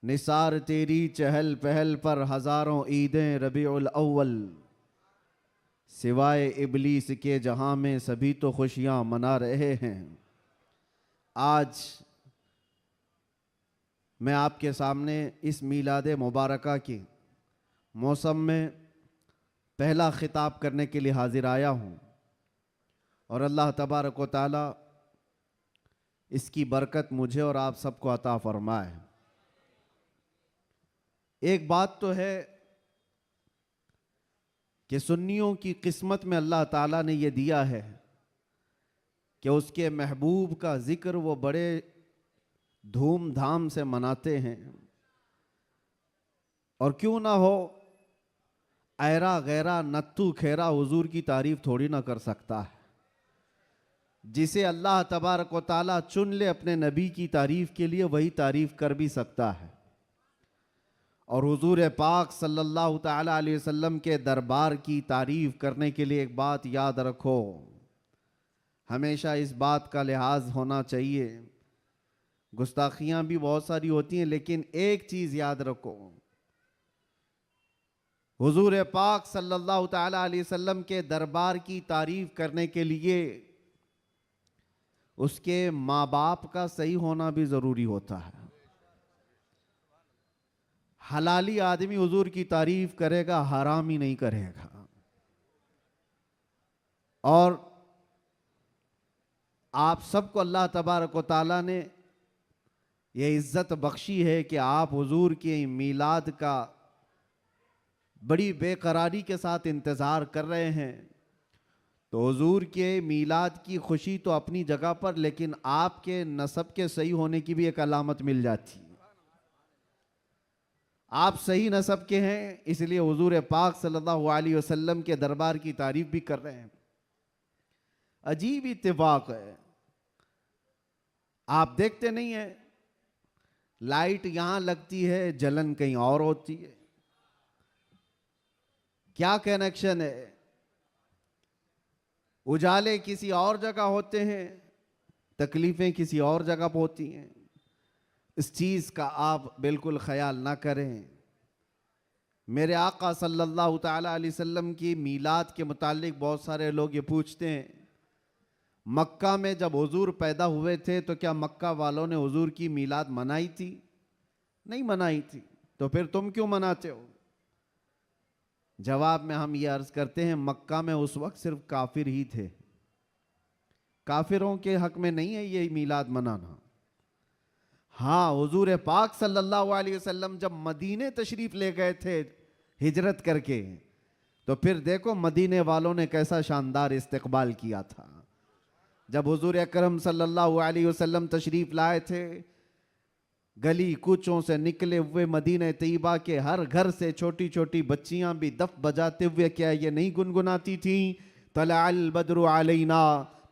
निसार तेरी चहल पहल पर हजारों ईदें रबीउल अव्वल, सिवाय इबलीस के जहां में सभी तो खुशियां मना रहे हैं। आज मैं आपके सामने इस मीलाद मुबारका के मौसम में पहला खिताब करने के लिए हाजिर आया हूँ और अल्लाह तबारक व तआला इसकी बरकत मुझे और आप सबको अता फरमाए। एक बात तो है कि सुन्नियों की किस्मत में अल्लाह ताला ने यह दिया है कि उसके महबूब का जिक्र वो बड़े धूमधाम से मनाते हैं। और क्यों ना हो, ऐरा गैरा नत्थू खेरा हुजूर की तारीफ थोड़ी ना कर सकता है। जिसे अल्लाह तबारक व ताला चुन ले अपने नबी की तारीफ के लिए, वही तारीफ कर भी सकता है। और हुजूर पाक सल्लल्लाहु ताला अलैहि वसल्लम के दरबार की तारीफ करने के लिए एक बात याद रखो, हमेशा इस बात का लिहाज होना चाहिए। गुस्ताखियां भी बहुत सारी होती हैं, लेकिन एक चीज याद रखो, हुजूर पाक सल्लल्लाहु ताला अलैहि वसल्लम के दरबार की तारीफ करने के लिए उसके माँ बाप का सही होना भी जरूरी होता है। हलाली आदमी हुजूर की तारीफ करेगा, हरामी नहीं करेगा। और आप सबको अल्लाह तबारक व तआला ने यह इज्जत बख्शी है कि आप हुजूर के मीलाद का बड़ी बेकरारी के साथ इंतज़ार कर रहे हैं। तो हुजूर के मीलाद की खुशी तो अपनी जगह पर, लेकिन आपके नसब के सही होने की भी एक अलामत मिल जाती है। आप सही नसब के हैं, इसलिए हुजूर पाक सल्लल्लाहु अलैहि वसल्लम के दरबार की तारीफ भी कर रहे हैं। अजीब इत्तेफाक है, आप देखते नहीं है, लाइट यहां लगती है, जलन कहीं और होती है। क्या कनेक्शन है? उजाले किसी और जगह होते हैं, तकलीफें किसी और जगह पर होती हैं। इस चीज का आप बिल्कुल ख्याल ना करें। मेरे आका सल्लल्लाहु ताला अलैहि वसल्लम की मीलाद के मुतालिक बहुत सारे लोग ये पूछते हैं, मक्का में जब हुजूर पैदा हुए थे तो क्या मक्का वालों ने हुजूर की मीलाद मनाई थी? नहीं मनाई थी, तो फिर तुम क्यों मनाते हो? जवाब में हम ये अर्ज करते हैं, मक्का में उस वक्त सिर्फ काफिर ही थे, काफिरों के हक में नहीं है ये मीलाद मनाना। हाँ, हुजूर पाक सल्लल्लाहु अलैहि वसल्लम जब मदीने तशरीफ ले गए थे हिजरत करके, तो फिर देखो मदीने वालों ने कैसा शानदार इस्तकबाल किया था। जब हुजूर अकरम सल्लल्लाहु अलैहि वसल्लम तशरीफ लाए थे, गली कूचों से निकले हुए मदीने तैयबा के हर घर से छोटी छोटी बच्चियां भी दफ बजाते हुए क्या ये नहीं गुनगुनाती थी, तलअल बद्रु अलैना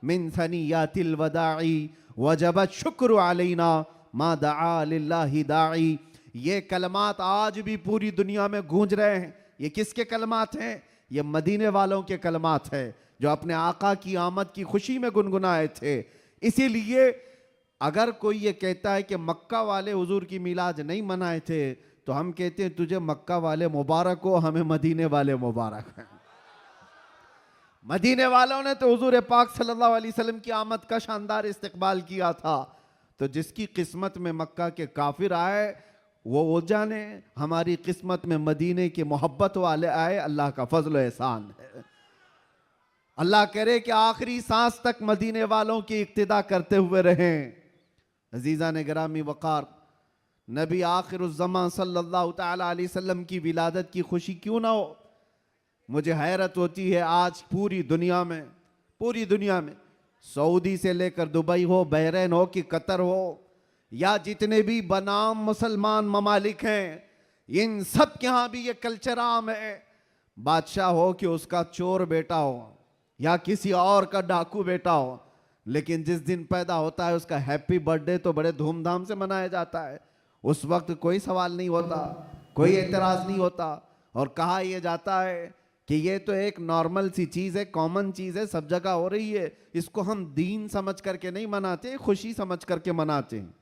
मिन सनियातिल वदाई वजबत शुक्र अलैना मा दआ लिल्लाहि दाई। ये कलमात आज भी पूरी दुनिया में गूंज रहे हैं। ये किसके कलमात हैं? ये मदीने वालों के कलमात हैं, जो अपने आका की आमद की खुशी में गुनगुनाए थे। इसीलिए अगर कोई ये कहता है कि मक्का वाले हुजूर की मीलाद नहीं मनाए थे, तो हम कहते हैं तुझे मक्का वाले मुबारक हो, हमें मदीने वाले मुबारक हैं। मदीने वालों ने तो हुजूर पाक सल्लल्लाहु अलैहि वसल्लम की आमद का शानदार इस्तकबाल किया था। तो जिसकी किस्मत में मक्का के काफिर आए वो जाने, हमारी किस्मत में मदीने की मोहब्बत वाले आए, अल्लाह का फजल एहसान है। अल्लाह करे कि आखिरी सांस तक मदीने वालों की इक्तिदा करते हुए रहें। अजीज़ा ने गिरामी वक़ार, नबी आखिरुज़्ज़मान सल्लल्लाहु ताला अलैहि वसल्लम की विलादत की खुशी क्यों ना हो। मुझे हैरत होती है, आज पूरी दुनिया में सऊदी से लेकर दुबई हो, बहरीन हो कि कतर हो, या जितने भी बनाम मुसलमान ममालिक हैं, इन सब के यहाँ भी ये कल्चर आम है। बादशाह हो कि उसका चोर बेटा हो या किसी और का डाकू बेटा हो, लेकिन जिस दिन पैदा होता है उसका हैप्पी बर्थडे तो बड़े धूमधाम से मनाया जाता है। उस वक्त कोई सवाल नहीं होता, कोई एतराज नहीं होता, और कहा यह जाता है कि ये तो एक नॉर्मल सी चीज़ है, कॉमन चीज़ है, सब जगह हो रही है, इसको हम दीन समझ करके नहीं मनाते, खुशी समझ करके मनाते हैं।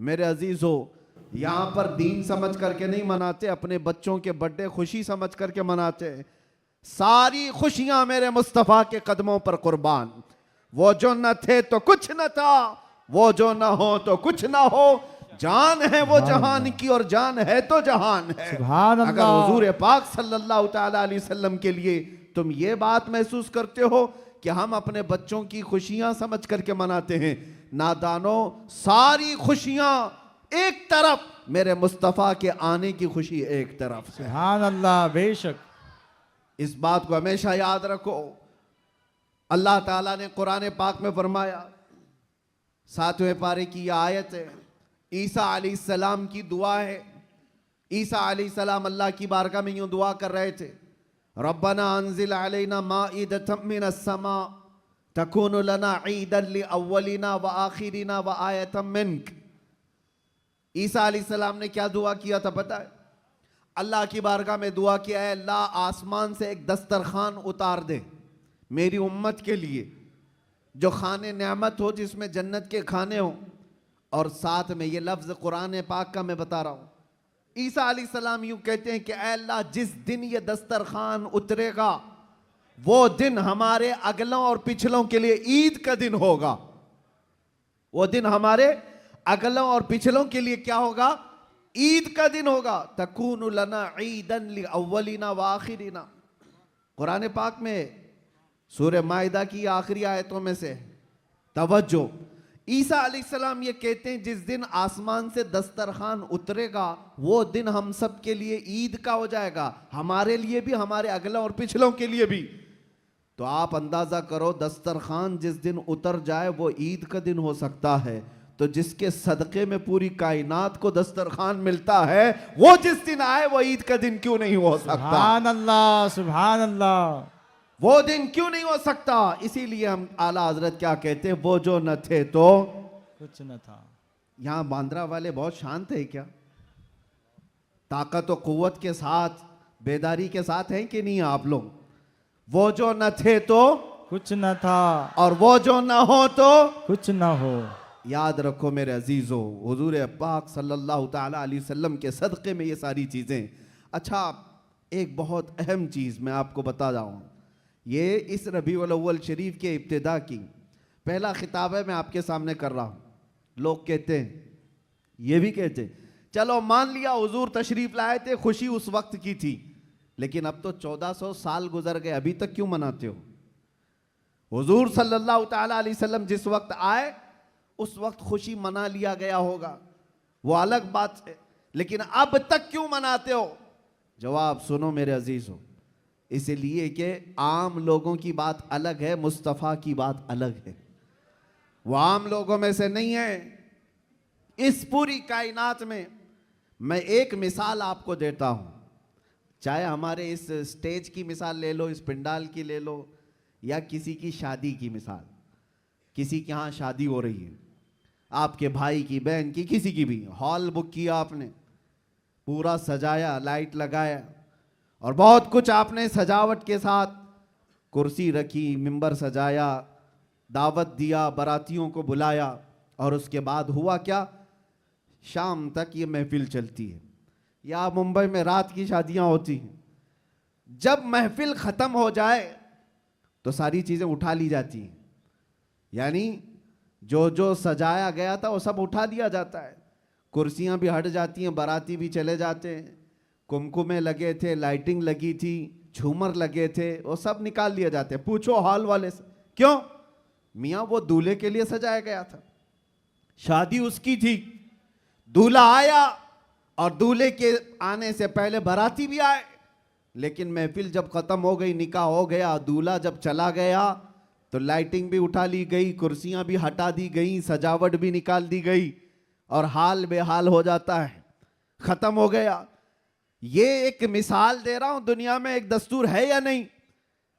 मेरे अजीज़ों, यहाँ पर दीन समझ करके नहीं मनाते, अपने बच्चों के बर्थडे खुशी समझ करके मनाते हैं। सारी खुशियां मेरे मुस्तफा के कदमों पर कुर्बान। वो जो न थे तो कुछ न था, वो जो न हो तो कुछ न हो, जान है वो जहान की और जान है तो जहान है। अगर हुजूर पाक सल्लल्लाहु तआला अलैहि वसल्लम के लिए तुम ये बात महसूस करते हो कि हम अपने बच्चों की खुशियां समझ करके मनाते हैं, नादानो, सारी खुशियां एक तरफ, मेरे मुस्तफा के आने की खुशी एक तरफ। सुभान अल्लाह, बेशक। इस बात को हमेशा याद रखो। अल्लाह ताला ने कुरान पाक में फरमाया, 7वें पारे की यह आयत है, ईसा अलैहिस्सलाम की दुआ है। ईसा अलैहिस्सलाम अल्लाह की बारगाह में यूं दुआ कर रहे थे, रब्बना अंजिल अलैना माइदतम मिनस समा तकूनु लना ईदन लिअव्वलिना व आखिरिना व आयतम मिनक। ईसा अलैहिस्सलाम ने क्या दुआ किया था पता है? अल्लाह की बारगाह में दुआ किया है, अल्लाह आसमान से एक दस्तरखान उतार दे मेरी उम्मत के लिए, जो खाने नेमत हो, जिसमें जन्नत के खाने हो। और साथ में ये लफ्ज कुरान पाक का मैं बता रहा हूं। ईसा अलैहिस्सलाम यूं कहते हैं कि ऐ अल्लाह, जिस दिन ये दस्तरखान उतरेगा वो दिन हमारे अगलों और पिछलों के लिए ईद का दिन होगा। वो दिन हमारे अगलों और पिछलों के लिए क्या होगा? ईद का दिन होगा। तकूनु लना ईदन लिअव्वलिना व आखिरिना। कुरान पाक में सूरह माइदा की आखिरी आयतों में से तवज्जो, ईसा अलैहिस्सलाम ये कहते हैं जिस दिन आसमान से दस्तरखान उतरेगा वो दिन हम सब के लिए ईद का हो जाएगा, हमारे लिए भी, हमारे अगलों और पिछलों के लिए भी। तो आप अंदाजा करो, दस्तरखान जिस दिन उतर जाए वो ईद का दिन हो सकता है, तो जिसके सदक़े में पूरी कायनात को दस्तरखान मिलता है, वो जिस दिन आए वो ईद का दिन क्यों नहीं हो सकता? सुभान अल्लाह, सुभान अल्लाह। वो दिन क्यों नहीं हो सकता? इसीलिए हम आला हजरत क्या कहते हैं, वो जो न थे तो कुछ न था। यहां बांद्रा वाले बहुत शांत है क्या? ताकत और कुव्वत के साथ, बेदारी के साथ हैं कि नहीं आप लोग? वो जो न थे तो कुछ न था, और वो जो न हो तो कुछ न हो। याद रखो मेरे अजीजों, हुजूर पाक सल्लल्लाहु ताला अलैहि वसल्लम के सदक़े में ये सारी चीज़ें। अच्छा, एक बहुत अहम चीज़ मैं आपको बता रहा हूँ। ये इस रबीउल अव्वल शरीफ के इब्तिदा की पहला खिताब है, मैं आपके सामने कर रहा हूँ। लोग कहते हैं, ये भी कहते हैं, चलो मान लिया हुजूर तशरीफ लाए थे, खुशी उस वक्त की थी, लेकिन अब तो 1400 साल गुजर गए, अभी तक क्यों मनाते हो? हुजूर सल्लल्लाहु ताला अलैहि वसल्लम जिस वक्त आए उस वक्त खुशी मना लिया गया होगा, वो अलग बात है, लेकिन अब तक क्यों मनाते हो? जवाब सुनो मेरे अजीजों, इसलिए कि आम लोगों की बात अलग है, मुस्तफ़ा की बात अलग है। वो आम लोगों में से नहीं है। इस पूरी कायनात में मैं एक मिसाल आपको देता हूं, चाहे हमारे इस स्टेज की मिसाल ले लो, इस पंडाल की ले लो, या किसी की शादी की मिसाल। किसी के यहाँ शादी हो रही है, आपके भाई की, बहन की, किसी की भी, हॉल बुक किया आपने, पूरा सजाया, लाइट लगाया और बहुत कुछ आपने सजावट के साथ, कुर्सी रखी, मिंबर सजाया, दावत दिया, बारातियों को बुलाया, और उसके बाद हुआ क्या? शाम तक ये महफिल चलती है, या मुंबई में रात की शादियां होती हैं। जब महफिल ख़त्म हो जाए तो सारी चीज़ें उठा ली जाती हैं, यानी जो जो सजाया गया था वो सब उठा दिया जाता है। कुर्सियां भी हट जाती हैं, बाराती भी चले जाते हैं, कुमकुमे लगे थे, लाइटिंग लगी थी, झूमर लगे थे, वो सब निकाल लिए जाते हैं। पूछो हॉल वाले से, क्यों? मियाँ वो दूल्हे के लिए सजाया गया था, शादी उसकी थी, दूल्हा आया और दूल्हे के आने से पहले बाराती भी आए, लेकिन महफिल जब खत्म हो गई, निकाह हो गया, दूल्हा जब चला गया तो लाइटिंग भी उठा ली गई, कुर्सियां भी हटा दी गई, सजावट भी निकाल दी गई, और हाल बेहाल हो जाता है, खत्म हो गया। ये एक मिसाल दे रहा हूं, दुनिया में एक दस्तूर है या नहीं,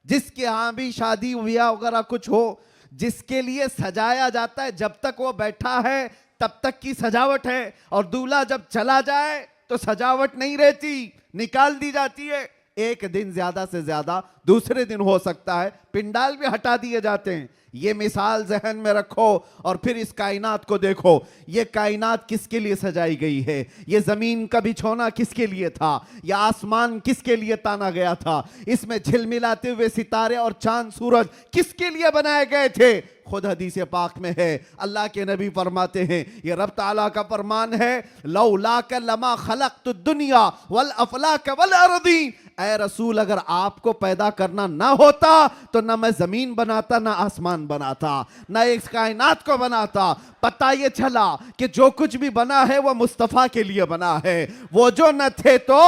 जिसके यहाँ भी शादी ब्याह वगैरह कुछ हो, जिसके लिए सजाया जाता है, जब तक वो बैठा है तब तक की सजावट है, और दूल्हा जब चला जाए तो सजावट नहीं रहती, निकाल दी जाती है। एक दिन ज्यादा से ज्यादा दूसरे दिन हो सकता है पिंडाल भी हटा दिए जाते हैं। ये मिसाल जहन में रखो और फिर इस कायनात को देखो। ये कायनात किसके लिए सजाई गई है? ये जमीन का बिछोना किसके लिए था? यह आसमान किसके लिए ताना गया था? इसमें झिलमिलाते हुए सितारे और चांद सूरज किसके लिए बनाए गए थे? खुद हदीस पाक में है, अल्लाह के नबी फरमाते हैं, ये रब ताला का फरमान है, लौलाक लमा खलक़तु दुनिया वल अफलाक वल अर्दीन। ऐ रसूल, अगर आपको पैदा करना ना होता तो ना मैं जमीन बनाता, ना आसमान बनाता, ना इस कायनात को बनाता। पता ये चला कि जो कुछ भी बना है वो मुस्तफ़ा के लिए बना है। वो जो न थे तो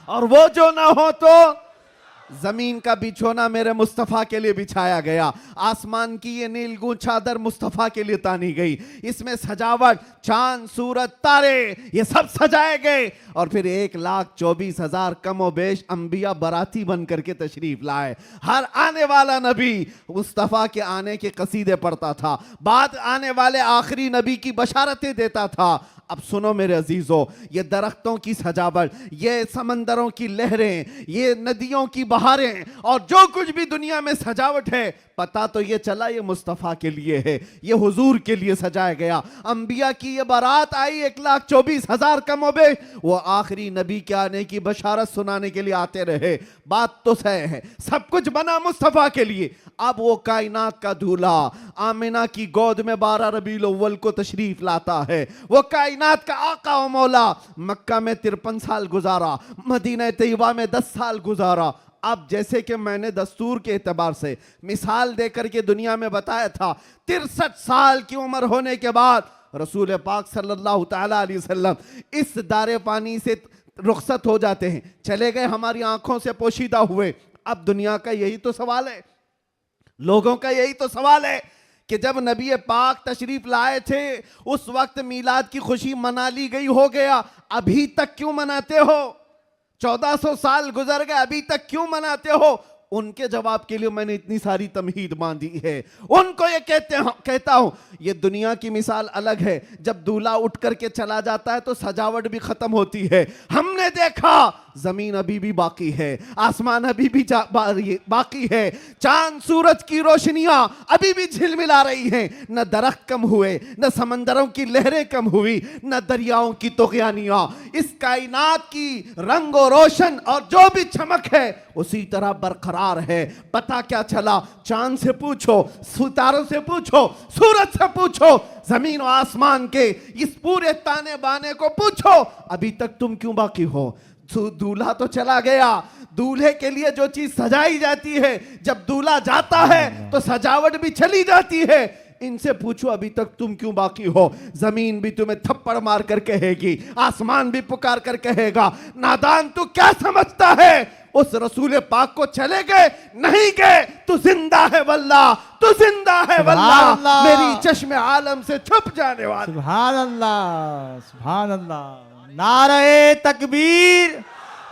और वो जो ना हो तो जमीन का बिछोना मेरे मुस्तफ़ा के लिए बिछाया गया। आसमान की ये नीलगूं चादर मुस्तफ़ा के लिए तानी गई। इसमें सजावट, चांद सूरज तारे, ये सब सजाए गए। और फिर 1,24,000 कमो बेश अंबिया बराती बन करके तशरीफ लाए। हर आने वाला नबी मुस्तफ़ा के आने के कसीदे पढ़ता था, बाद आने वाले आखिरी नबी की बशारतें देता था। अब सुनो मेरे अजीजों, ये दरख्तों की सजावट, ये समंदरों की लहरें, ये नदियों की बहारें और जो कुछ भी दुनिया में सजावट है, पता तो ये चला ये मुस्तफ़ा के लिए है, ये हुजूर के लिए सजाया गया। अंबिया की ये बारात आई 1,24,000 कमोबेश, वो आखिरी नबी के आने की बशारत सुनाने के लिए आते रहे। बात तो सही है, सब कुछ बना मुस्तफ़ा के लिए। अब वो कायनात का दूल्हा आमिना की गोद में 12 रबीउल अव्वल को तशरीफ लाता है। वो कायनात का आका व मौला मक्का में 53 साल गुजारा, मदीना तैयबा में 10 साल गुजारा। अब जैसे कि मैंने दस्तूर के एतबार से मिसाल देकर के दुनिया में बताया था, 63 साल की उम्र होने के बाद रसूल पाक सल्लल्लाहु तआला अलैहि वसल्लम इस दारे पानी से रुखसत हो जाते हैं, चले गए, हमारी आंखों से पोशीदा हुए। अब दुनिया का यही तो सवाल है, लोगों का यही तो सवाल है कि जब नबी पाक तशरीफ लाए थे उस वक्त मीलाद की खुशी मना ली गई, हो गया, अभी तक क्यों मनाते हो? 1400 साल गुजर गए, अभी तक क्यों मनाते हो? उनके जवाब के लिए मैंने इतनी सारी तमहीद बांधी है। उनको ये कहता हूं, ये दुनिया की मिसाल अलग है। जब दूल्हा उठ करके चला जाता है तो सजावट भी खत्म होती है। हमने देखा जमीन अभी भी बाकी है, आसमान अभी भी बाकी है, चांद सूरज की रोशनियां अभी भी झिलमिला रही हैं। न दरख्त कम हुए, न समंदरों की लहरें कम हुई, न दरियाओं की तुग़यानियां। इस कायनात की रंग और रोशन और जो भी चमक है उसी तरह बरकरार है। पता क्या चला? चांद से पूछो, सितारों से पूछो, सूरज से पूछो, जमीन और आसमान के इस पूरे ताने बाने को पूछो, अभी तक तुम क्यों बाकी हो? दूल्हा तो चला गया, दूल्हे के लिए जो चीज सजाई जाती है, जब दूल्हा जाता है तो सजावट भी चली जाती है। इनसे पूछो अभी तक तुम क्यों बाकी हो? जमीन भी तुम्हें थप्पड़ मार कर कहेगी, आसमान भी पुकार कर कहेगा, नादान तू क्या समझता है? उस रसूल पाक को चले गए, नहीं गए, तू जिंदा है वल्लाह, तू जिंदा है वल्लाह, मेरी चश्मे आलम से छुप जाने वाला। सुभान अल्लाह, सुभान अल्लाह। नारे तकबीर,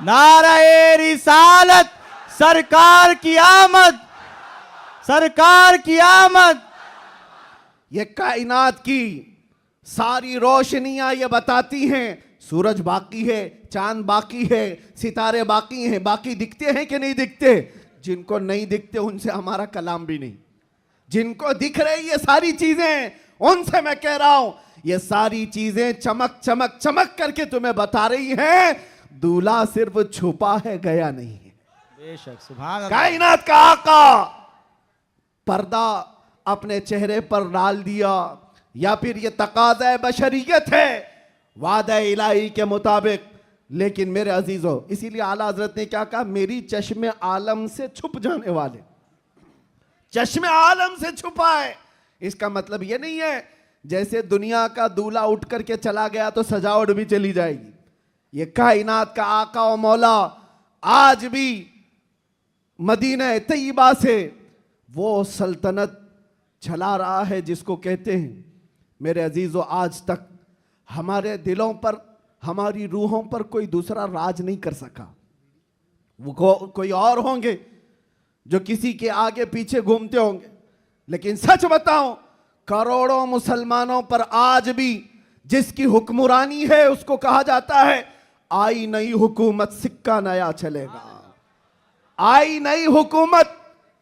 नारे रिसालत, सरकार की आमद, सरकार की आमद। ये कायनात की सारी रोशनियां ये बताती हैं सूरज बाकी है, चांद बाकी है, सितारे बाकी हैं। बाकी दिखते हैं कि नहीं दिखते? जिनको नहीं दिखते उनसे हमारा कलाम भी नहीं। जिनको दिख रही ये सारी चीजें, उनसे मैं कह रहा हूं, ये सारी चीजें चमक चमक चमक करके तुम्हें बता रही हैं, दूल्हा सिर्फ छुपा है, गया नहीं है। बेशक, सुभान अल्लाह। कायनात का आका पर्दा अपने चेहरे पर डाल दिया, या फिर ये तकाज़ा बशरियत है वादा इलाही के मुताबिक। लेकिन मेरे अजीजों, इसीलिए आला हजरत ने क्या कहा? मेरी चश्मे आलम से छुप जाने वाले, चश्मे आलम से छुपा है। इसका मतलब ये नहीं है जैसे दुनिया का दूल्हा उठ करके चला गया तो सजावट भी चली जाएगी। ये कायनात का आका और मौला आज भी मदीना तैयबा से वो सल्तनत चला रहा है जिसको कहते हैं, मेरे अजीजों, आज तक हमारे दिलों पर, हमारी रूहों पर कोई दूसरा राज नहीं कर सका। वो कोई और होंगे जो किसी के आगे पीछे घूमते होंगे, लेकिन सच बताऊं, करोड़ों मुसलमानों पर आज भी जिसकी हुक्मरानी है उसको कहा जाता है आई नई हुकूमत, सिक्का नया चलेगा। आई नई हुकूमत,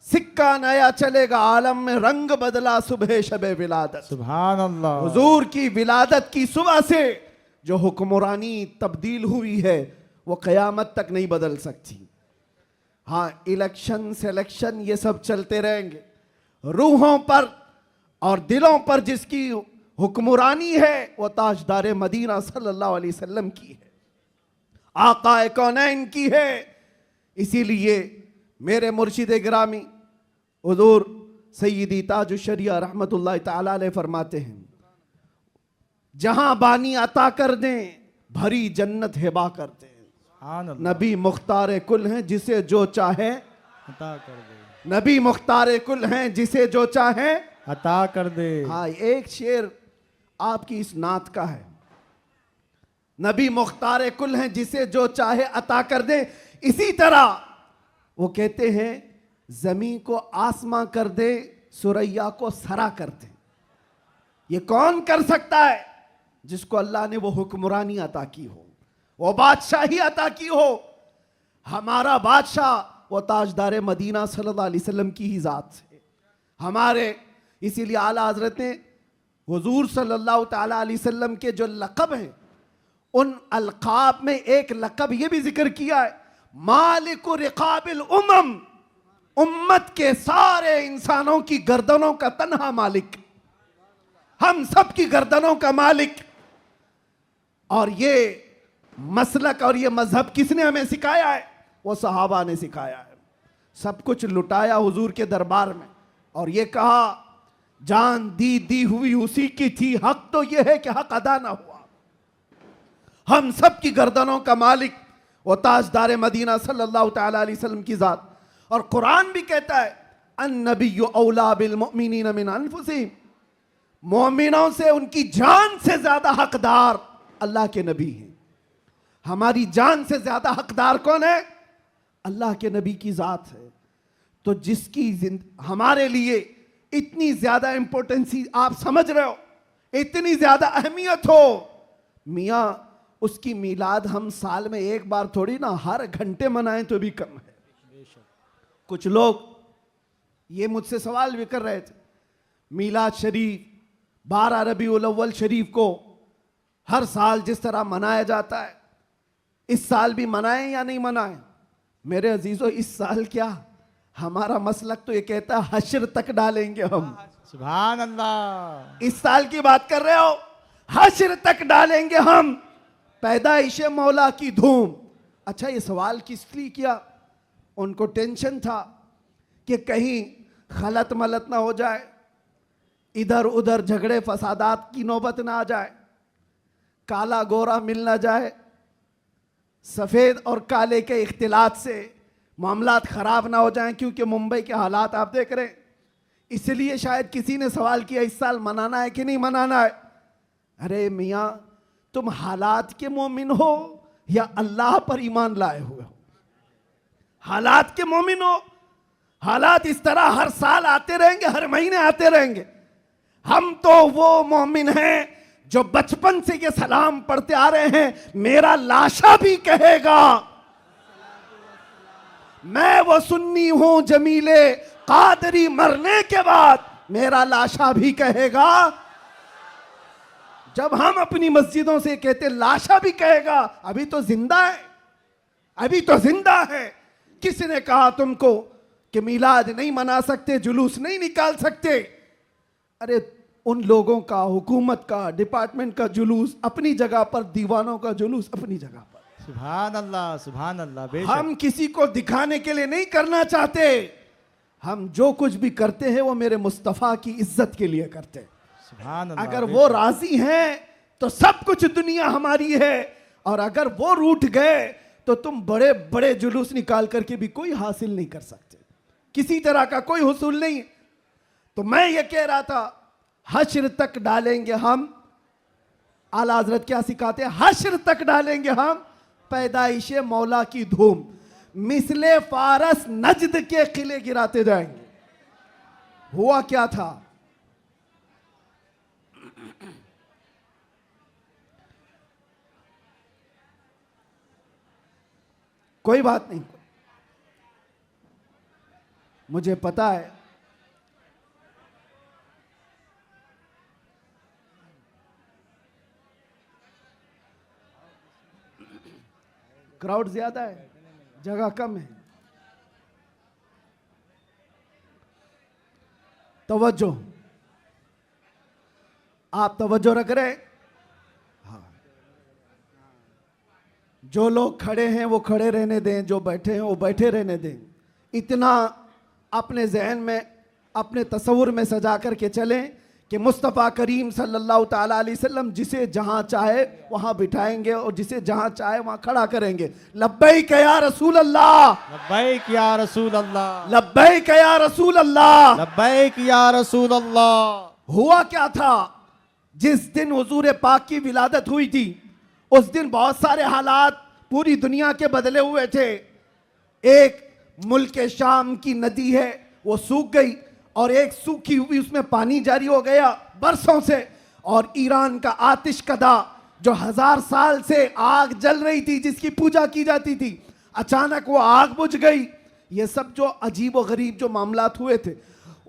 सिक्का नया चलेगा, आलम में रंग बदला सुबह शबे विलादत। सुभान अल्लाह। हुजूर की विलादत की सुबह से जो हुक्मरानी तब्दील हुई है वो क़यामत तक नहीं बदल सकती। हाँ, इलेक्शन सिलेक्शन ये सब चलते रहेंगे, रूहों पर और दिलों पर जिसकी हुक्मरानी है वो ताजदार मदीना सल्लल्लाहु अलैहि वसल्लम की है, आकाए कौनैन की है। इसीलिए मेरे मुर्शिद गिरामी हुजूर सैयदी ताजुश शरिया रहमतुल्लाह ताला अलैह फरमाते हैं, जहां बानी अता कर दें भरी जन्नत हिबा कर दें। सुभान अल्लाह। नबी मुख्तार कुल हैं जिसे जो चाहे अता कर दे, नबी मुख्तार कुल हैं जिसे जो चाहे अता कर दे। हाँ, एक शेर आपकी इस नात का है, नबी मुख्तार कुल हैं जिसे जो चाहे अता कर दे। इसी तरह वो कहते हैं जमीन को आसमां कर दे, सुरैया को सरा कर दे। ये कौन कर सकता है? जिसको अल्लाह ने वो हुक्मरानी अता की हो, वो बादशाही अता की हो। हमारा बादशाह वो ताजदार मदीना सल्लल्लाहु अलैहि वसल्लम की ही जात है हमारे। इसीलिए आला हजरत ने हुजूर सल्लल्लाहु ताला अलैहि वसल्लम के जो लक़ब हैं उन अलक़ाब में एक लक़ब ये भी जिक्र किया है, मालिक रिक़ाबिल उम्म, उम्मत के सारे इंसानों की गर्दनों का तन्हा मालिक, हम सब की गर्दनों का मालिक। और ये मसलक और ये मजहब किसने हमें सिखाया है? वो सहाबा ने सिखाया है। सब कुछ लुटाया हुजूर के दरबार में और ये कहा जान दी हुई उसी की थी, हक तो ये है कि हक अदा ना हुआ। हम सब की गर्दनों का मालिक वो ताजदार मदीना सल्लल्लाहु ताला अलैहि वसल्लम की जात। और कुरान भी कहता है अन्नबिय्यु औला बिल मुमिनीन मिन अनफुसिहिम, मोमिनों से उनकी जान से ज्यादा हकदार अल्लाह के नबी हैं। हमारी जान से ज्यादा हकदार कौन है? अल्लाह के नबी की जात है। तो जिसकी हमारे लिए इतनी ज्यादा इंपॉर्टेंसी आप समझ रहे हो, इतनी ज्यादा अहमियत हो, मियाँ उसकी मीलाद हम साल में एक बार थोड़ी ना हर घंटे मनाएं तो भी कम है। कुछ लोग ये मुझसे सवाल भी कर रहे थे, मीलाद शरीफ 12 रबीउल अव्वल शरीफ को हर साल जिस तरह मनाया जाता है इस साल भी मनाएं या नहीं मनाएं? मेरे अजीजों, इस साल क्या, हमारा मसलक तो ये कहता है हश्र तक डालेंगे हम। सुभान अल्लाह। इस साल की बात कर रहे हो, हश्र तक डालेंगे हम, पैदाइश मौला की धूम। अच्छा, ये सवाल किस लिए किया? उनको टेंशन था कि कहीं खलत मलत ना हो जाए, इधर उधर झगड़े फसादात की नौबत ना आ जाए, काला गोरा मिल ना जाए, सफेद और काले के इख्तिलात से मामलात खराब ना हो जाएं, क्योंकि मुंबई के हालात आप देख रहे हैं। इसलिए शायद किसी ने सवाल किया इस साल मनाना है कि नहीं मनाना है। अरे मियाँ, तुम हालात के मोमिन हो या अल्लाह पर ईमान लाए हुए हो? हालात के मोमिन हो। हालात इस तरह हर साल आते रहेंगे, हर महीने आते रहेंगे। हम तो वो मोमिन हैं जो बचपन से ये सलाम पढ़ते आ रहे हैं, मेरा लाशा भी कहेगा मैं वो सुन्नी हूं जमीले कादरी, मरने के बाद मेरा लाशा भी कहेगा। जब हम अपनी मस्जिदों से कहते लाशा भी कहेगा, अभी तो जिंदा है, अभी तो जिंदा है। किसने कहा तुमको कि मिलाद नहीं मना सकते, जुलूस नहीं निकाल सकते? अरे उन लोगों का, हुकूमत का, डिपार्टमेंट का जुलूस अपनी जगह पर, दीवानों का जुलूस अपनी जगह पर। सुभान अल्लाह, सुभान अल्लाह। बेशक हम किसी को दिखाने के लिए नहीं करना चाहते। हम जो कुछ भी करते हैं वो मेरे मुस्तफ़ा की इज्जत के लिए करते हैं। सुभान अल्लाह। अगर वो राजी हैं तो सब कुछ दुनिया हमारी है, और अगर वो रूठ गए तो तुम बड़े बड़े जुलूस निकाल करके भी कोई हासिल नहीं कर सकते, किसी तरह का कोई हुसूल नहीं। तो मैं ये कह रहा था, हश्र तक डालेंगे हम। आला हजरत क्या सिखाते हैं? हश्र तक डालेंगे हम पैदाइश मौला की धूम, मिसले फारस नजद के किले गिराते जाएंगे। हुआ क्या था? कोई बात नहीं, मुझे पता है क्राउड ज्यादा है, जगह कम है। तवज्जो, आप तवज्जो रख रहे हैं? हाँ। जो लोग खड़े हैं वो खड़े रहने दें, जो बैठे हैं वो बैठे रहने दें। इतना अपने जहन में, अपने तस्वुर में सजा करके चलें कि मुस्तफ़ा करीम सल्लल्लाहु ताला अलैहि वसल्लम जिसे जहां चाहे वहां बिठाएंगे और जिसे जहां चाहे वहां खड़ा करेंगे। लब्बैक या रसूल अल्लाह, लब्बैक या रसूल अल्लाह, लब्बैक या रसूल अल्लाह। लब्बैक या रसूल अल्लाह। हुआ क्या था, जिस दिन हुजूर पाक की विलादत हुई थी उस दिन बहुत सारे हालात पूरी दुनिया के बदले हुए थे। एक मुल्क शाम की नदी है वो सूख गई और एक सूखी हुई उसमें पानी जारी हो गया बरसों से। और ईरान का आतिश कदा जो 1000 साल से आग जल रही थी, जिसकी पूजा की जाती थी, अचानक वो आग बुझ गई। ये सब जो अजीब व गरीब जो मामलात हुए थे,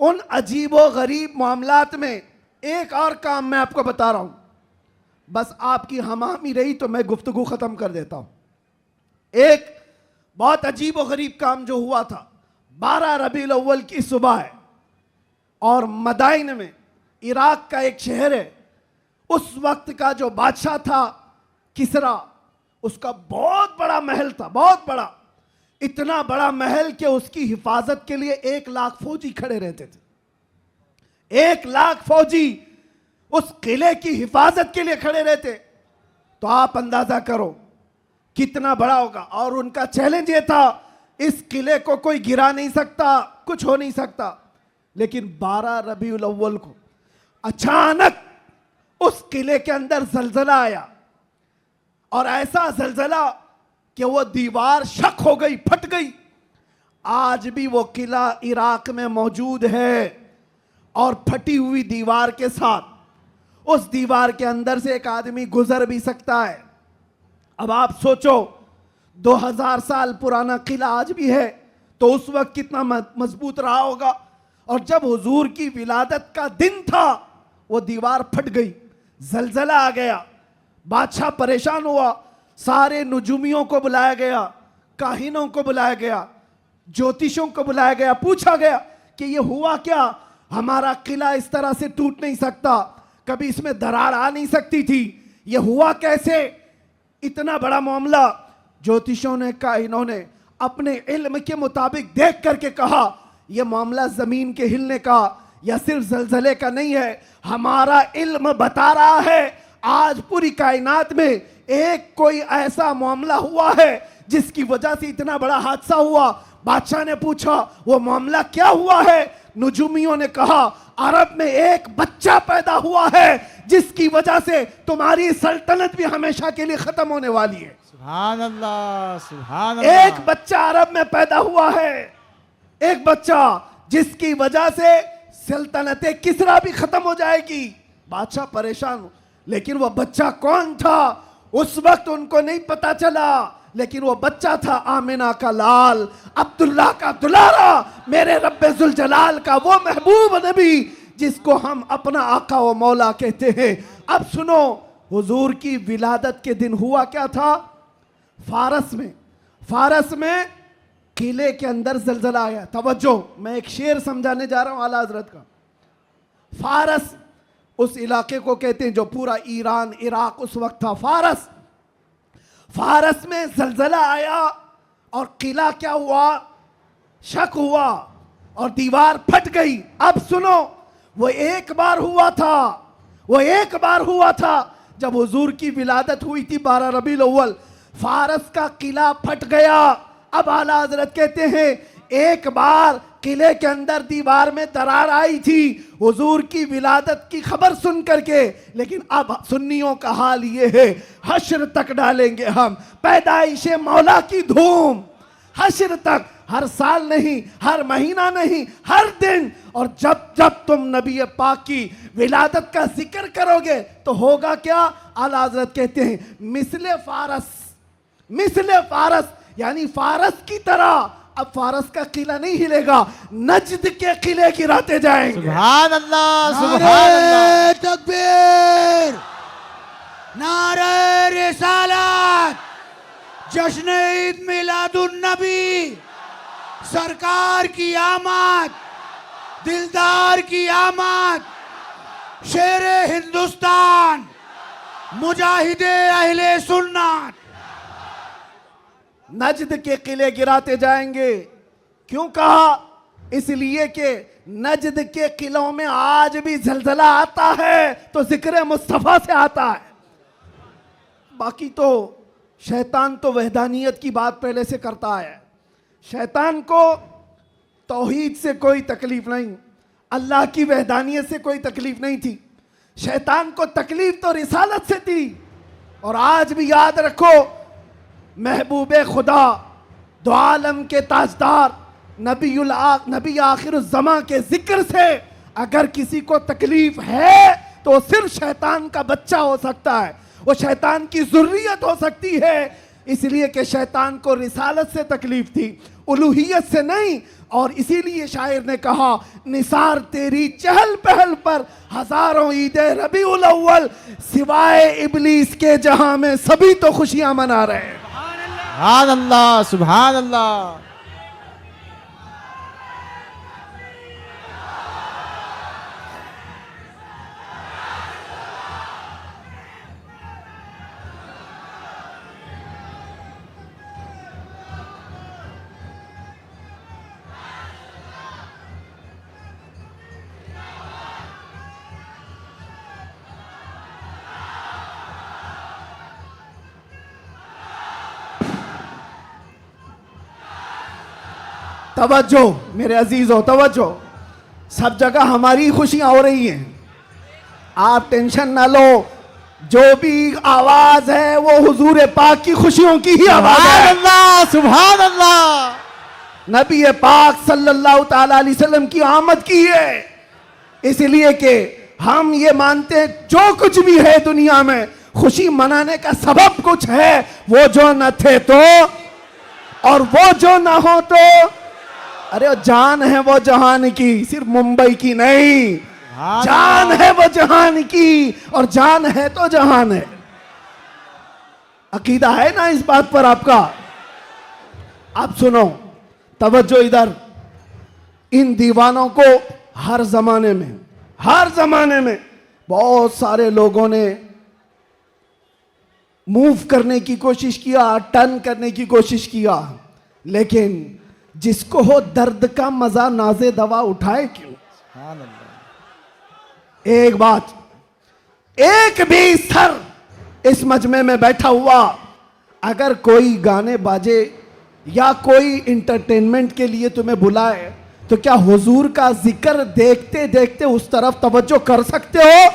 उन अजीब व गरीब मामलात में एक और काम मैं आपको बता रहा हूं। बस आपकी हमामी रही तो मैं गुफ्तगू खत्म कर देता हूं। एक बहुत अजीब व गरीब काम जो हुआ था, 12 रबीउल अव्वल की सुबह है और मदाइन में, इराक का एक शहर है, उस वक्त का जो बादशाह था किसरा, उसका बहुत बड़ा महल था, बहुत बड़ा। इतना बड़ा महल कि उसकी हिफाजत के लिए 1 लाख फौजी खड़े रहते थे। 1 लाख फौजी उस किले की हिफाजत के लिए खड़े रहते। तो आप अंदाजा करो कितना बड़ा होगा। और उनका चैलेंज ये था, इस किले को कोई गिरा नहीं सकता, कुछ हो नहीं सकता। लेकिन 12 रबीउल अव्वल को अचानक उस किले के अंदर जलजला आया और ऐसा जलजला कि वो दीवार शक हो गई, फट गई। आज भी वो किला इराक में मौजूद है और फटी हुई दीवार के साथ उस दीवार के अंदर से एक आदमी गुजर भी सकता है। अब आप सोचो 2000 साल पुराना किला आज भी है तो उस वक्त कितना मजबूत रहा होगा। और जब हुजूर की विलादत का दिन था वो दीवार फट गई, जलजला आ गया, बादशाह परेशान हुआ। सारे नुजूमियों को बुलाया गया, काहिनों को बुलाया गया, ज्योतिषों को बुलाया गया, पूछा गया कि ये हुआ क्या, हमारा किला इस तरह से टूट नहीं सकता, कभी इसमें दरार आ नहीं सकती थी, ये हुआ कैसे, इतना बड़ा मामला। ज्योतिषों ने, काहिनों ने अपने इल्म के मुताबिक देख करके कहा यह मामला जमीन के हिलने का या सिर्फ जलजले का नहीं है, हमारा इल्म बता रहा है आज पूरी कायनात में एक कोई ऐसा मामला हुआ है जिसकी वजह से इतना बड़ा हादसा हुआ। बादशाह ने पूछा वो मामला क्या हुआ है। नुजूमियों ने कहा अरब में एक बच्चा पैदा हुआ है जिसकी वजह से तुम्हारी सल्तनत भी हमेशा के लिए खत्म होने वाली है। सुभान अल्लाह, सुभान अल्लाह। एक बच्चा अरब में पैदा हुआ है, एक बच्चा जिसकी वजह से सल्तनत किसरा भी खत्म हो जाएगी। बादशाह परेशान, लेकिन वो बच्चा कौन था उस वक्त उनको नहीं पता चला। लेकिन वो बच्चा था आमिना का लाल, अब्दुल्ला का दुलारा, मेरे रब्बे जुल जलाल का वो महबूब नबी जिसको हम अपना आका व मौला कहते हैं। अब सुनो, हुजूर की विलादत के दिन हुआ क्या था। फारस में किले के अंदर जलजला आया। तवज्जो, मैं एक शेर समझाने जा रहा हूं आला हजरत का। फारस उस इलाके को कहते हैं जो पूरा ईरान, इराक उस वक्त था। फारस में जलजला आया और किला क्या हुआ, शक हुआ और दीवार फट गई। अब सुनो, वो एक बार हुआ था जब हुजूर की विलादत हुई थी 12 रबीउल अव्वल। फारस का किला फट गया। अब आला हजरत कहते हैं एक बार किले के अंदर दीवार में दरार आई थी हुजूर की विलादत की खबर सुन करके। लेकिन अब सुन्नियों का हाल ये है, हश्र तक डालेंगे हम पैदाइशे मौला की धूम, हश्र तक, हर साल नहीं, हर महीना नहीं, हर दिन। और जब जब तुम नबी पाक की विलादत का जिक्र करोगे तो होगा क्या। आला हजरत कहते हैं मिसले फारस यानी फारस की तरह अब फारस का किला नहीं हिलेगा, नजद के किले गिराते जाएंगे। सुभान अल्लाह, सुभान अल्लाह। नारे तकबीर, नारे रिसालत, जश्न ईद मिलादुन नबी, सरकार की आमद, दिलदार की आमद, शेरे हिंदुस्तान, मुजाहिदे अहले सुन्नत। नजद के किले गिराते जाएंगे। क्यों कहा? इसलिए कि नजद के किलों में आज भी जलजला आता है तो जिक्र मुस्तफा से आता है। बाकी तो शैतान तो वहदानियत की बात पहले से करता है। शैतान को तौहीद से कोई तकलीफ नहीं, अल्लाह की वहदानियत से कोई तकलीफ नहीं थी। शैतान को तकलीफ तो रिसालत से थी। और आज भी याद रखो, महबूबे खुदा, दो आलम के ताजदार, नबी आखिरुज़्ज़मा के जिक्र से अगर किसी को तकलीफ है तो सिर्फ शैतान का बच्चा हो सकता है, वो शैतान की ज़ुर्रियत हो सकती है। इसलिए कि शैतान को रिसालत से तकलीफ थी, उलूहियत से नहीं। और इसीलिए शायर ने कहा, निसार तेरी चहल पहल पर हजारों ईदे रबीउल अव्वल, सिवाय इबलीस के जहां में सभी तो खुशियां मना रहे हैं। सुभान अल्लाह, सुभान अल्लाह। तवज्जो मेरे अजीजों, तवज्जो। सब जगह हमारी खुशियां हो रही हैं, आप टेंशन ना लो। जो भी आवाज है वो हुजूर पाक की खुशियों की ही आवाज सुभान है। अल्लाह, सुभान अल्लाह। नबी पाक सल्लल्लाहु ताला अलैहि वसल्लम की आमद की है। इसलिए कि हम ये मानते हैं जो कुछ भी है दुनिया में खुशी मनाने का सबब कुछ है। वो जो न थे तो, और वो जो ना हो तो, अरे जान है वो जहान की, सिर्फ मुंबई की नहीं, जान है वो जहान की, और जान है तो जहान है। अकीदा है ना इस बात पर आपका? आप सुनो, तवज्जो इधर। इन दीवानों को हर जमाने में बहुत सारे लोगों ने मूव करने की कोशिश किया, टर्न करने की कोशिश किया, लेकिन जिसको हो दर्द का मजा नाजे दवा उठाए क्यों? सुभान अल्लाह। एक बात, एक भी सर इस मजमे में बैठा हुआ अगर कोई गाने बाजे या कोई इंटरटेनमेंट के लिए तुम्हें बुलाए तो क्या हुजूर का जिक्र देखते देखते उस तरफ तवज्जो कर सकते हो?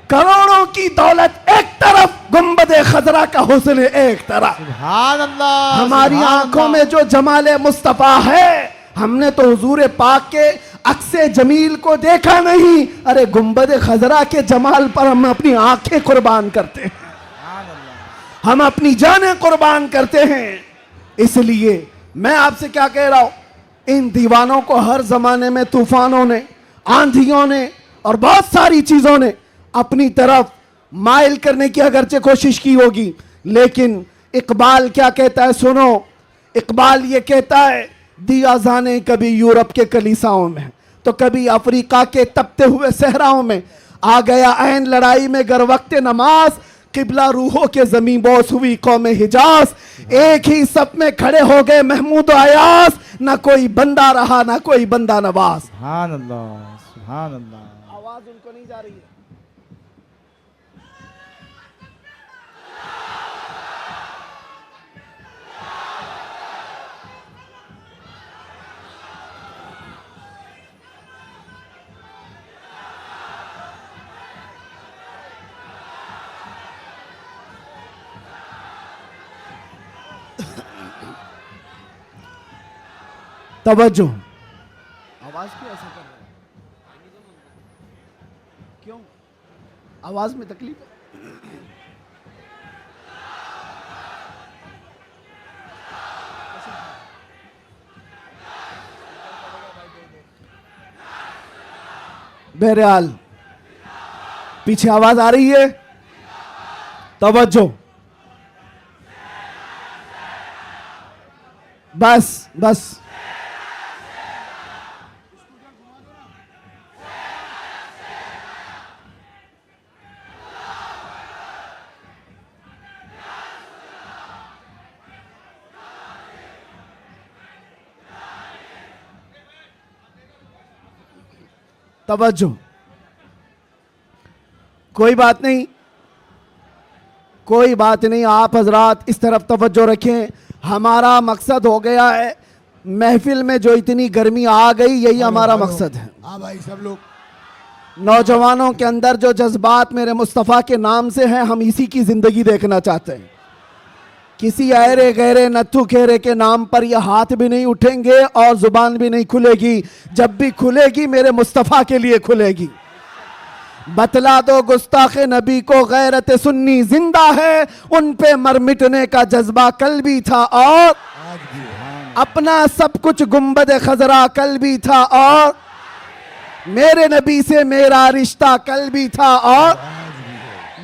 करोड़ों की दौलत एक तरफ, गुंबदे खजरा का हुस्न एक तरफ। सुभान अल्लाह। हमारी सुभान आंखों अल्लाह। में जो जमाले मुस्तफा है, हमने तो हुजूर पाक के अक्से जमील को देखा नहीं, अरे गुंबद खजरा के जमाल पर हम अपनी आंखें कुर्बान करते हैं, हम अपनी जानें कुर्बान करते हैं। इसलिए मैं आपसे क्या कह रहा हूं, इन दीवानों को हर जमाने में तूफानों ने, आंधियों ने और बहुत सारी चीजों ने अपनी तरफ माइल करने की अगरचे कोशिश की होगी, लेकिन इकबाल क्या कहता है सुनो। इकबाल ये कहता है, दिया जाने कभी यूरोप के कलीसाओं में तो कभी अफ्रीका के तपते हुए सहराओं में, आ गया ऐन लड़ाई में गर वक्त नमाज, किबला रूहों के जमीन बोस हुई कौम हिजाज, एक ही सब में खड़े हो गए महमूद अयास, ना कोई बंदा रहा ना कोई बंदा नवाज। सुभान अल्लाह, सुभान अल्लाह। आवाज उनको नहीं जा रही है। तवज्जो, आवाज क्यों ऐसा कर रहा है? क्यों आवाज में तकलीफ है? बहरहाल पीछे आवाज आ रही है, तवज्जो, बस बस। तवज्जो, कोई बात नहीं, कोई बात नहीं, आप हजरात इस तरफ तवज्जो रखें। हमारा मकसद हो गया है, महफिल में जो इतनी गर्मी आ गई, यही हमारा मकसद है। हाँ भाई, सब लोग नौजवानों के अंदर जो जज्बात मेरे मुस्तफ़ा के नाम से हैं, हम इसी की जिंदगी देखना चाहते हैं। किसी अहरे गहरे नत्थु खेरे के नाम पर यह हाथ भी नहीं उठेंगे और जुबान भी नहीं खुलेगी। जब भी खुलेगी मेरे मुस्तफ़ा के लिए खुलेगी। बतला दो गुस्ताखे नबी को गैरत सुन्नी जिंदा है, उन पे मर मिटने का जज्बा कल भी था और आज भी अपना सब कुछ गुंबद खजरा कल भी था और मेरे नबी से मेरा रिश्ता कल भी था और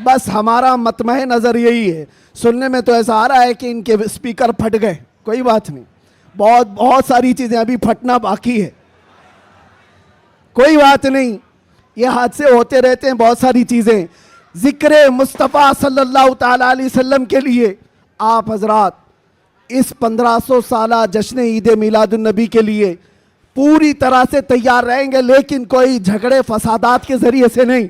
बस हमारा मतमह नजर यही है। सुनने में तो ऐसा आ रहा है कि इनके स्पीकर फट गए, कोई बात नहीं, बहुत बहुत सारी चीजें अभी फटना बाकी है, कोई बात नहीं, ये हादसे होते रहते हैं, बहुत सारी चीजें। जिक्र मुस्तफ़ा सल्लल्लाहु ताला अलैहि वसल्लम के लिए आप हजरात इस 1500 साला जश्न ईद मिलादुन नबी के लिए पूरी तरह से तैयार रहेंगे, लेकिन कोई झगड़े फसादात के जरिए से नहीं।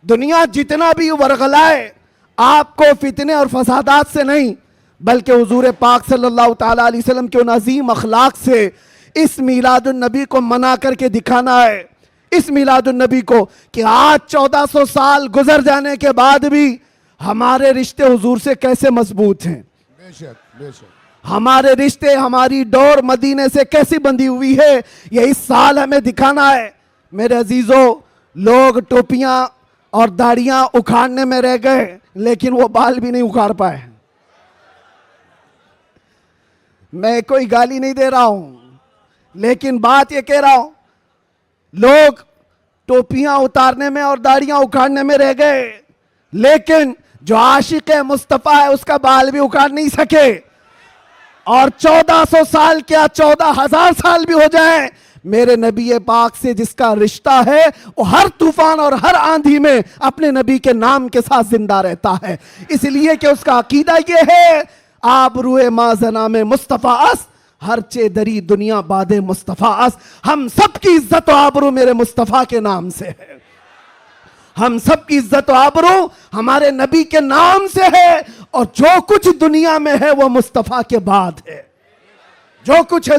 दुनिया जितना भी वरगलाए, आपको फितने और फसादात से नहीं, बल्कि हुजूर पाक सल्लल्लाहु ताला अलैहि वसल्लम के उन अजीम अखलाक से इस मिलादुन नबी को मना करके दिखाना है। इस मिलादुन नबी को कि आज 1400 साल गुजर जाने के बाद भी हमारे रिश्ते हुजूर से कैसे मजबूत हैं, बेशक बेशक, हमारे रिश्ते, हमारी डोर मदीने से कैसी बंधी हुई है, ये इस साल हमें दिखाना है। मेरे अजीजों, लोग टोपियां और दाढ़ियां उखाड़ने में रह गए, लेकिन वो बाल भी नहीं उखाड़ पाए। मैं कोई गाली नहीं दे रहा हूं, लेकिन बात ये कह रहा हूं, लोग टोपियां उतारने में और दाढ़ियां उखाड़ने में रह गए, लेकिन जो आशिक मुस्तफ़ा है उसका बाल भी उखाड़ नहीं सके। और 1400 साल क्या 14,000 साल भी हो जाए, मेरे नबी पाक से जिसका रिश्ता है वो हर तूफान और हर आंधी में अपने नबी के नाम के साथ जिंदा रहता है, इसलिए कि उसका अकीदा ये है, आप रूए माजना में मुस्तफ़ा अस, हर चेदरी दुनिया बादे मुस्तफ़ा अस। हम सब की इज्जत और आबरू मेरे मुस्तफ़ा के नाम से है, हम सब की इज्जत और आबरू हमारे नबी के नाम से है, और जो कुछ दुनिया में है वो मुस्तफ़ा के बाद है। जो कुछ है